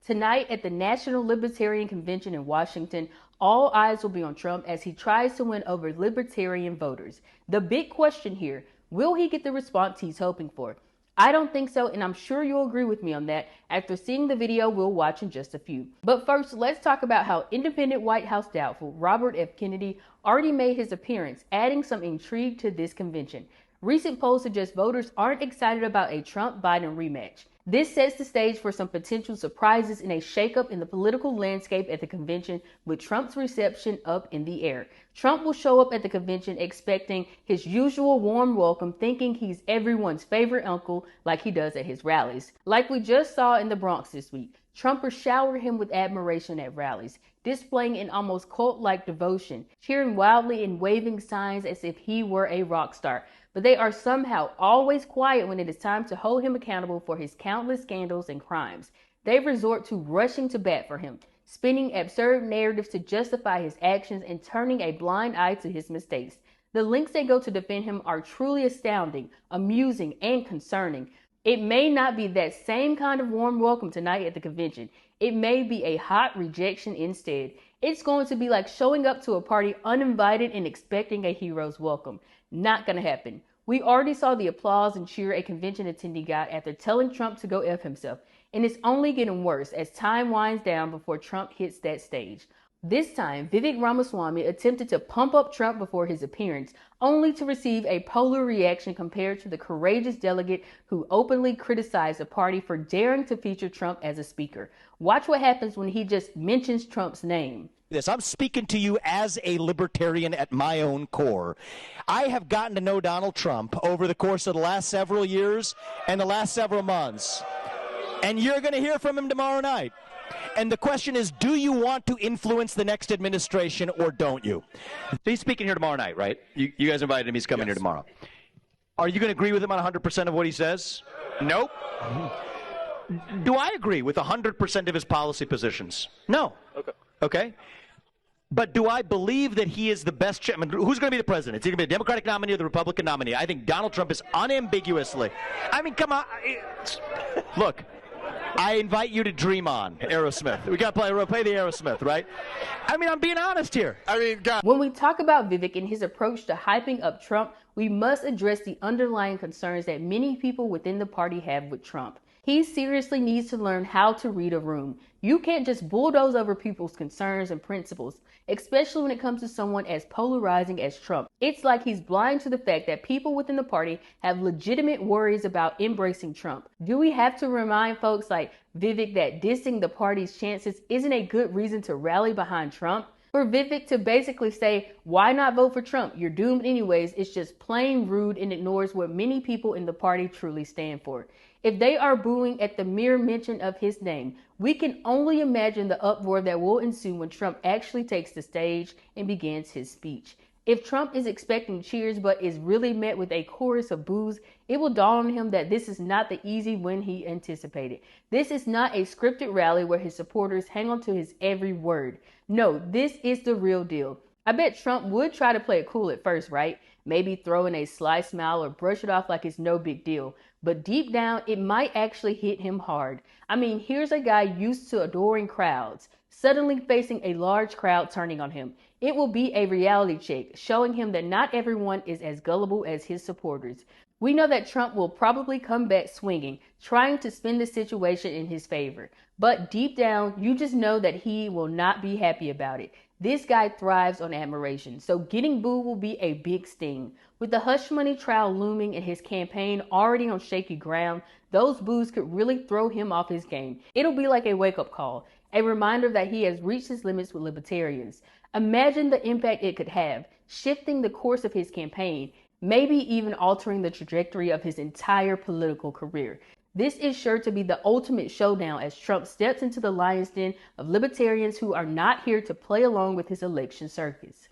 Tonight at the National Libertarian Convention in Washington, all eyes will be on Trump as he tries to win over libertarian voters. The big question here, will he get the response he's hoping for? I don't think so, and I'm sure you'll agree with me on that after seeing the video we'll watch in just a few. But first, let's talk about how independent White House doubtful Robert F. Kennedy already made his appearance, adding some intrigue to this convention. Recent polls suggest voters aren't excited about a Trump-Biden rematch. This sets the stage for some potential surprises in a shakeup in the political landscape at the convention, with Trump's reception up in the air. Trump will show up at the convention expecting his usual warm welcome, thinking he's everyone's favorite uncle like he does at his rallies. Like we just saw in the Bronx this week, Trumpers shower him with admiration at rallies, displaying an almost cult-like devotion, cheering wildly and waving signs as if he were a rock star. But they are somehow always quiet when it is time to hold him accountable for his countless scandals and crimes. They resort to rushing to bat for him, spinning absurd narratives to justify his actions and turning a blind eye to his mistakes. The lengths they go to defend him are truly astounding, amusing, and concerning. It may not be that same kind of warm welcome tonight at the convention. It may be a hot rejection instead. It's going to be like showing up to a party uninvited and expecting a hero's welcome. Not gonna happen. We already saw the applause and cheer a convention attendee got after telling Trump to go F himself. And it's only getting worse as time winds down before Trump hits that stage. This time, Vivek Ramaswamy attempted to pump up Trump before his appearance, only to receive a polar reaction compared to the courageous delegate who openly criticized the party for daring to feature Trump as a speaker. Watch what happens when he just mentions Trump's name. I'm speaking to you as a libertarian at my own core. I have gotten to know Donald Trump over the course of the last several years and the last several months. And you're going to hear from him tomorrow night. And the question is, do you want to influence the next administration or don't you? He's speaking here tomorrow night, right? You guys invited him. He's coming here tomorrow. Are you going to agree with him on 100% of what he says? Nope. Do I agree with 100% of his policy positions? No. Okay. But do I believe that he is the best? I mean, who's going to be the president? Is he going to be the Democratic nominee or the Republican nominee? I think Donald Trump is unambiguously. I mean, come on. Look, I invite you to Dream On, Aerosmith. We got to play the Aerosmith, right? I mean, I'm being honest here. I mean, God. When we talk about Vivek and his approach to hyping up Trump, we must address the underlying concerns that many people within the party have with Trump. He seriously needs to learn how to read a room. You can't just bulldoze over people's concerns and principles, especially when it comes to someone as polarizing as Trump. It's like he's blind to the fact that people within the party have legitimate worries about embracing Trump. Do we have to remind folks like Vivek that dissing the party's chances isn't a good reason to rally behind Trump? For Vivek to basically say, why not vote for Trump? You're doomed anyways. It's just plain rude and ignores what many people in the party truly stand for. If they are booing at the mere mention of his name, we can only imagine the uproar that will ensue when Trump actually takes the stage and begins his speech. If Trump is expecting cheers but is really met with a chorus of boos, it will dawn on him that this is not the easy win he anticipated. This is not a scripted rally where his supporters hang on to his every word. No, this is the real deal. I bet Trump would try to play it cool at first, right? Maybe throw in a sly smile or brush it off like it's no big deal. But deep down, it might actually hit him hard. I mean, here's a guy used to adoring crowds, suddenly facing a large crowd turning on him. It will be a reality check, showing him that not everyone is as gullible as his supporters. We know that Trump will probably come back swinging, trying to spin the situation in his favor. But deep down, you just know that he will not be happy about it. This guy thrives on admiration, so getting booed will be a big sting. With the hush money trial looming and his campaign already on shaky ground, those boos could really throw him off his game. It'll be like a wake-up call, a reminder that he has reached his limits with libertarians. Imagine the impact it could have, shifting the course of his campaign, maybe even altering the trajectory of his entire political career. This is sure to be the ultimate showdown as Trump steps into the lion's den of libertarians who are not here to play along with his election circus.